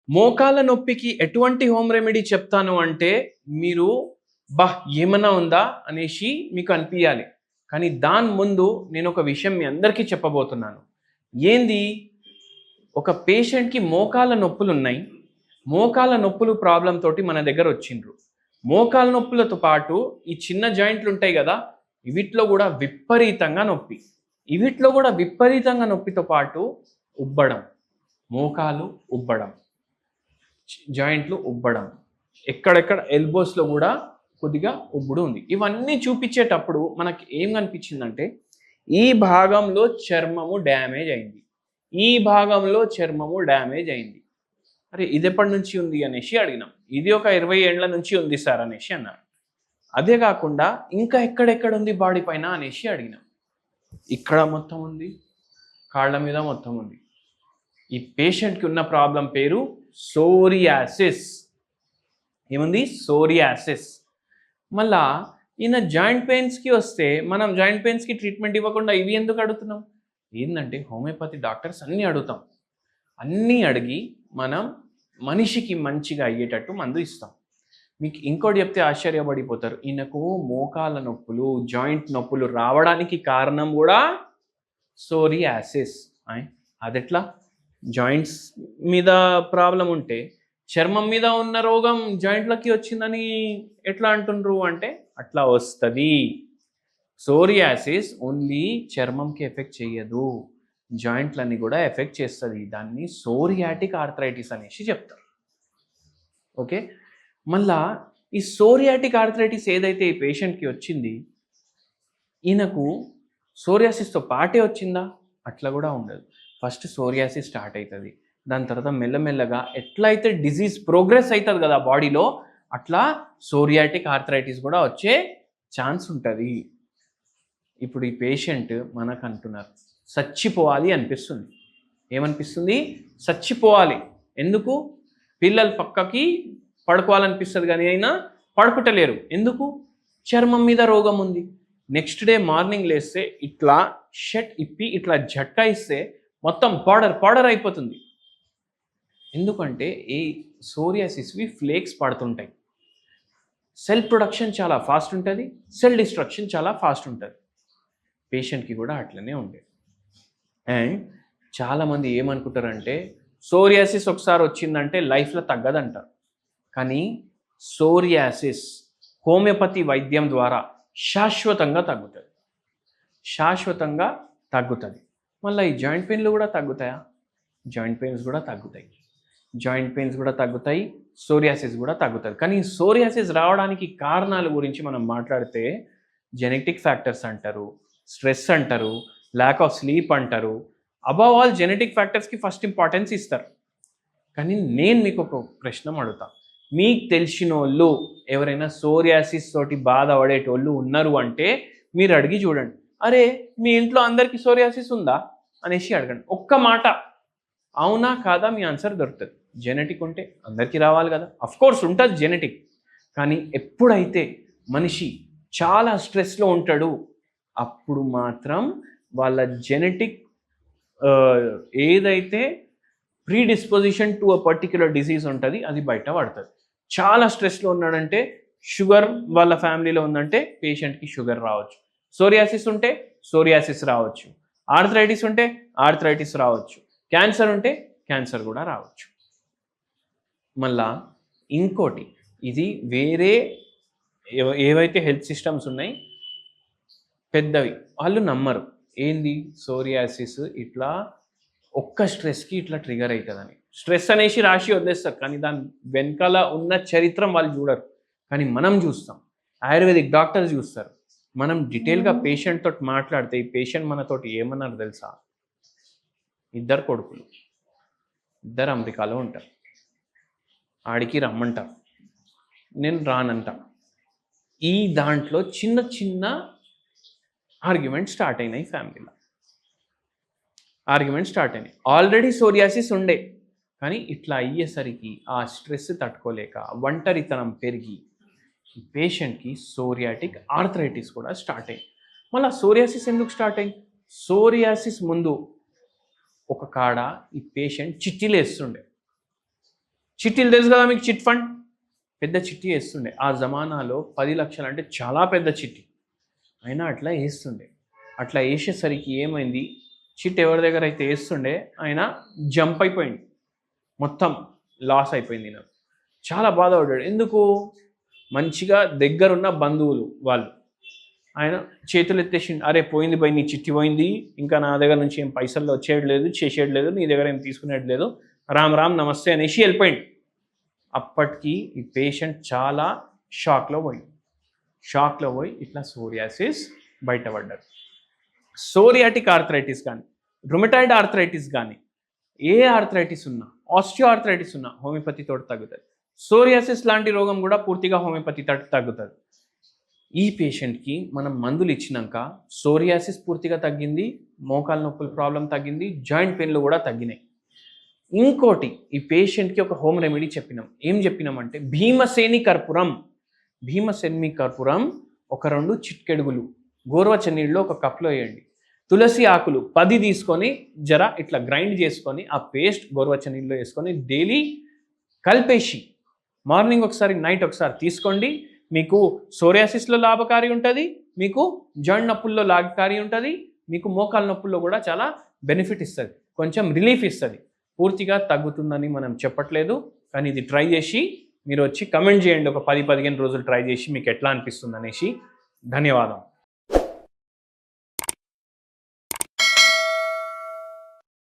మోకాళ్ళ నొప్పికి ఎటువంటి హోమ్ రెమెడీ చెప్తాను అంటే, మీరు ఏమన్నా ఉందా అనేసి మీకు అనిపియాలి. కానీ దాని ముందు నేనొక విషయం మీ అందరికీ చెప్పబోతున్నాను. ఏంది? ఒక పేషెంట్‌కి మోకాళ్ళ నొప్పులున్నాయి. మోకాళ్ళ నొప్పులు ప్రాబ్లమ్ తోటి మన దగ్గరొచ్చిండ్రు. మోకాళ్ళ నొప్పులతో పాటు ఈ చిన్న జాయింట్లుంటాయి గదా! వీటిలో గూడా విపరీతంగా నొప్పి. వీటిలో గూడా విపరీతంగా నొప్పితో పాటు ఉబ్బడం. మోకాలు ఉబ్బడం. జాయింట్లు ఉబ్బడం. ఎక్కడెక్కడ ఎల్బోస్‌లో గూడా కొద్దిగా ఉబ్బుడు ఉంది. ఇవన్నీ చూపిచ్చేటప్పుడు మనకి ఏం కనిపించిందంటే, ఈ భాగంలో చర్మము డ్యామేజ్ అయింది. ఈ భాగంలో చర్మము డ్యామేజ్ అయింది. అరే! ఇదెప్పటి నుంచి ఉంది అనేసి అడిగినాం. ఇది ఒక 20 ఏండ్ల నుంచి ఉంది సార్ అనేసి అన్నారు. అదే గాకుండా ఇంకా ఎక్కడెక్కడ ఉంది బాడీ పైన అనేసి అడిగినాం. ఇక్కడ మొత్తం ఉంది. కాళ్ళ మీద మొత్తం ఉంది. ఈ పేషెంట్‌కి ఉన్న ప్రాబ్లమ్ పేరు సోరియాసిస్. ఏముంది? సోరియాసిస్. మళ్ళా ఈయన జాయింట్ పెయిన్స్‌కి వస్తే, మనం జాయింట్ పెయిన్స్‌కి ట్రీట్మెంట్ ఇవ్వకుండా ఇవి ఎందుకు అడుగుతున్నాం? ఏందంటే హోమియోపతి డాక్టర్స్ అన్నీ అడుగుతాం. అన్నీ అడిగి మనం మనిషికి మంచిగా అయ్యేటట్టు మందు ఇస్తాం. మీకు ఇంకోటి చెప్తే ఆశ్చర్యపడిపోతారు. ఈయనకు మోకాళ్ళ నొప్పులు, జాయింట్ నొప్పులు రావడానికి కారణం గూడా సోరియాసిస్. అదెట్లా? జాయింట్స్ మీద ప్రాబ్లం ఉంటే, చర్మం మీద ఉన్న రోగం జాయింట్లకి వచ్చిందని ఎట్లా అంటుండ్రు అంటే, అట్లా వస్తది. సోరియాసిస్ ఓన్లీ చర్మంకి ఎఫెక్ట్ చెయ్యదు. జాయింట్లని కూడా ఎఫెక్ట్ చేస్తది. దాన్ని సోరియాటిక్ ఆర్థరైటిస్ అనేసి చెప్తారు. ఓకే. మళ్ళా ఈ సోరియాటిక్ ఆర్థరైటిస్ ఏదైతే ఈ పేషెంట్‌కి వచ్చింది, ఈయనకు సోరియాసిస్‌తో పాటే వచ్చిందా? అట్లా కూడా ఉండదు. ఫస్ట్ సోరియాసిస్ స్టార్ట్ అవుతుంది. దాని తర్వాత మెల్లమెల్లగా ఎట్లయితే డిజీజ్ ప్రోగ్రెస్ అవుతుంది కదా బాడీలో, అట్లా సోరియాటిక్ ఆర్థరైటిస్ కూడా వచ్చే ఛాన్స్ ఉంటుంది. ఇప్పుడు ఈ పేషెంట్ మనకు అంటున్నారు, చచ్చిపోవాలి అనిపిస్తుంది. ఏమనిపిస్తుంది? చచ్చిపోవాలి. ఎందుకు? పిల్లలు పక్కకి పడుకోవాలనిపిస్తుంది కానీ అయినా పడుకుంటలేరు. ఎందుకు? చర్మం మీద రోగం ఉంది. నెక్స్ట్ డే మార్నింగ్ లేస్తే ఇట్లా షర్ట్ ఇప్పి ఇట్లా జట్కా ఇస్తే మొత్తం పౌడర్ అయిపోతుంది. ఎందుకంటే ఈ సోరియాసిస్వి ఫ్లేక్స్ పడుతుంటాయి. సెల్ ప్రొడక్షన్ చాలా ఫాస్ట్ ఉంటుంది, సెల్ డిస్ట్రక్షన్ చాలా ఫాస్ట్ ఉంటుంది. పేషెంట్కి కూడా అట్లనే ఉండేది. అండ్ చాలామంది ఏమనుకుంటారంటే, సోరియాసిస్ ఒకసారి వచ్చిందంటే లైఫ్లో తగ్గదంటారు. కానీ సోరియాసిస్ హోమియోపతి వైద్యం ద్వారా శాశ్వతంగా తగ్గుతుంది. శాశ్వతంగా తగ్గుతుంది. మళ్ళీ ఈ జాయింట్ పెయిన్లు కూడా తగ్గుతాయా? జాయింట్ పెయిన్స్ కూడా తగ్గుతాయి. జాయింట్ పెయిన్స్ కూడా తగ్గుతాయి, సోరియాసిస్ కూడా తగ్గుతుంది. కానీ సోరియాసిస్ రావడానికి కారణాల గురించి మనం మాట్లాడితే జెనెటిక్ ఫ్యాక్టర్స్ అంటారు, స్ట్రెస్ అంటారు, ల్యాక్ ఆఫ్ స్లీప్ అంటారు. అబవ్ ఆల్ జెనెటిక్ ఫ్యాక్టర్స్కి ఫస్ట్ ఇంపార్టెన్స్ ఇస్తారు. కానీ నేను మీకు ఒక ప్రశ్న అడుగుతా. మీకు తెలిసిన వాళ్ళు ఎవరైనా సోరియాసిస్ తోటి బాధపడేటోళ్ళు ఉన్నారు అంటే మీరు అడిగి చూడండి. అరే, మీ ఇంట్లో అందరికీ సోరియాసిస్ ఉందా అనేసి అడగండి. ఒక్క మాట అవునా కాదా మీ ఆన్సర్ దొరుకుతుంది. జెనెటిక్ ఉంటే అందరికీ రావాలి కదా. అఫ్కోర్స్ ఉంటుంది జెనెటిక్. కానీ ఎప్పుడైతే మనిషి చాలా స్ట్రెస్లో ఉంటాడు, అప్పుడు మాత్రం వాళ్ళ జెనెటిక్ ఏదైతే predisposition to a particular disease ఉంటుంది అది బయట పడుతుంది. చాలా స్ట్రెస్లో ఉన్నాడంటే, షుగర్ వాళ్ళ ఫ్యామిలీలో ఉందంటే పేషెంట్కి షుగర్ రావచ్చు. సోరియాసిస్ ఉంటే సోరియాసిస్ రావచ్చు. ఆర్థరైటిస్ ఉంటే ఆర్థరైటిస్ రావచ్చు. క్యాన్సర్ ఉంటే క్యాన్సర్ కూడా రావచ్చు. మళ్ళా ఇంకోటి, ఇది వేరే ఏవైతే హెల్త్ సిస్టమ్స్ ఉన్నాయి పెద్దవి, వాళ్ళు నమ్మరు. ఏంది? సోరియాసిస్ ఇట్లా ఒక్క స్ట్రెస్కి ఇట్లా ట్రిగర్ అవుతుందని. స్ట్రెస్ అనేసి రాసి వదిలేస్తారు, కానీ దాని వెనకాల ఉన్న చరిత్రం వాళ్ళు చూడరు. కానీ మనం చూస్తాం, ఆయుర్వేదిక్ డాక్టర్స్ చూస్తారు. మనం డీటెయిల్గా పేషెంట్ తోటి మాట్లాడితే ఈ పేషెంట్ మనతోటి ఏమన్నారు తెలుసా? 2 కొడుకులు, 2 అమెరికాలో ఉంటారు, ఆడికి రమ్మంటారు, నేను రానంట. ఈ దాంట్లో చిన్న చిన్న ఆర్గ్యుమెంట్ స్టార్ట్ అయినాయి ఫ్యామిలీలో. ఆల్రెడీ సోరియాసిస్ ఉండే, కానీ ఇట్లా అయ్యేసరికి ఆ స్ట్రెస్ తట్టుకోలేక ఒంటరితనం పెరిగి ఈ పేషెంట్కి సోరియాటిక్ ఆర్థరైటిస్ కూడా స్టార్ట్ అయింది. మళ్ళీ సోరియాసిస్ ఎందుకు స్టార్ట్ అయింది? సోరియాసిస్ ముందు ఒక కాడ ఈ పేషెంట్ చిట్టీలు వేస్తుండే. చిట్టీలు తెలుసు కదా మీకు, చిట్ ఫండ్ పెద్ద చిట్టి వేస్తుండే. ఆ జమానాలో 10 లక్షలు అంటే చాలా పెద్ద చిట్టి, అయినా అట్లా వేస్తుండే. అట్లా వేసేసరికి ఏమైంది, చిట్ ఎవరి దగ్గర అయితే వేస్తుండే ఆయన జంప్ అయిపోయింది, మొత్తం లాస్ అయిపోయింది. నాకు చాలా బాధపడ్డాడు. ఎందుకు, మంచిగా దగ్గరున్న బంధువులు వాళ్ళు, ఆయన చేతులు ఎత్తేసి, అరే పోయింది భయ్, నీ చిట్టి పోయింది, ఇంకా నా దగ్గర నుంచి ఏం పైసలు వచ్చేయడం లేదు, చేసేయడం లేదు, నీ దగ్గర ఏం తీసుకునేది లేదు, రామ్ రామ్ నమస్తే అనేసి వెళ్ళిపోయింది. అప్పటికి ఈ పేషెంట్ చాలా షాక్లో పోయి ఇట్లా సోరియాసిస్ బయటపడ్డారు. సోరియాటిక్ ఆర్థరైటిస్ కానీ, రుమటాయిడ్ ఆర్థరైటిస్ కానీ, ఏ ఆర్థరైటిస్ ఉన్నా, ఆస్టియో ఆర్థరైటిస్ ఉన్నా హోమియోపతి తోటి తగ్గుతుంది. సోరియాసిస్ లాంటి రోగం కూడా పూర్తిగా హోమియోపతి తోటి తగ్గుతుంది. ఈ పేషెంట్కి మనం మందులు ఇచ్చినాక సోరియాసిస్ పూర్తిగా తగ్గింది, మోకాల నొప్పుల ప్రాబ్లం తగ్గింది, జాయింట్ పెయిన్లు కూడా తగ్గినాయి. ఇంకోటి, ఈ పేషెంట్కి ఒక హోమ్ రెమెడీ చెప్పినాం. ఏం చెప్పినామంటే భీమసేని కర్పూరం ఒక 2 చిట్కెడుగులు గోరువెచ్చని నీళ్ళలో ఒక కప్లో వేయండి. తులసి ఆకులు 10 తీసుకొని జర ఇట్లా గ్రైండ్ చేసుకొని ఆ పేస్ట్ గోరువెచ్చని నీళ్ళలో వేసుకొని డైలీ కలిపేసి మార్నింగ్ ఒకసారి నైట్ ఒకసారి తీసుకోండి. మీకు సోరియాసిస్లో లాభకారి ఉంటుంది, మీకు జాయింట్ నొప్పుల్లో లాభకారి ఉంటుంది, మీకు మోకాల నొప్పుల్లో కూడా చాలా బెనిఫిట్ ఇస్తుంది, కొంచెం రిలీఫ్ ఇస్తుంది. పూర్తిగా తగ్గుతుందని మనం చెప్పట్లేదు, కానీ ఇది ట్రై చేసి మీరు వచ్చి కమెంట్ చేయండి. ఒక 10-15 రోజులు ట్రై చేసి మీకు ఎట్లా అనిపిస్తుంది అనేసి. ధన్యవాదం.